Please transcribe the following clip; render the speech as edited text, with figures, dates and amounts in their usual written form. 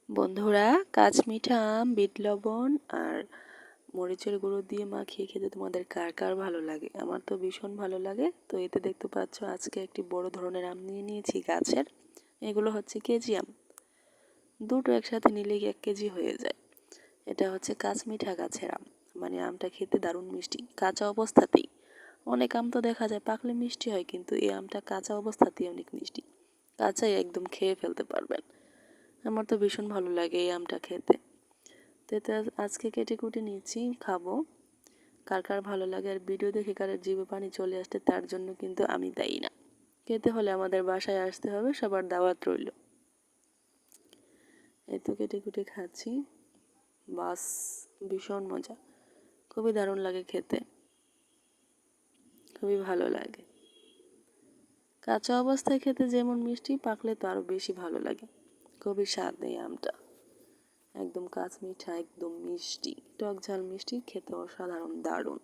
বন্ধুরা, কাঁচমিঠা আম, বিট লবণ আর মরিচের গুঁড়ো দিয়ে মাখিয়ে খেতে তোমাদের কার কার ভালো লাগে? আমার তো ভীষণ ভালো লাগে। তো এতে দেখতে পাচ্ছ আজকে একটি বড় ধরনের আম নিয়ে নিয়েছি গাছের। এগুলো হচ্ছে কেজি আম। দুটো একসাথে নিলেই 1 কেজি হয়ে যায়। এটা হচ্ছে কাঁচমিঠা গাছের আম, মানে আমটা খেতে দারুণ মিষ্টি কাঁচা অবস্থাতেই। অনেক আম তো দেখা যায় পাকলে মিষ্টি হয়, কিন্তু এই আমটা কাঁচা অবস্থাতেই অনেক মিষ্টি। কাঁচাই একদম খেয়ে ফেলতে পারবেন। আমার তো ভীষণ ভালো লাগে এই আমটা খেতে। তো এটা আজকে কেটে কুটে নিচ্ছি, খাবো। কার কার ভালো লাগে আর ভিডিও দেখে কারের জিভে পানি চলে আসতে, তার জন্য কিন্তু আমি দায়ী না। খেতে হলে আমাদের বাসায় আসতে হবে, সবার দাওয়াত রইল। এই তো কেটে কুটে খাচ্ছি, বাস ভীষণ মজা, খুবই দারুণ লাগে খেতে, খুবই ভালো লাগে। কাঁচা অবস্থায় খেতে যেমন মিষ্টি, পাকলে তো আরও বেশি ভালো লাগে। খুবই স্বাদ এই আমটা, একদম কাঁচমিঠা, একদম মিষ্টি, টক ঝাল মিষ্টি, খেতে অসাধারণ দারুণ।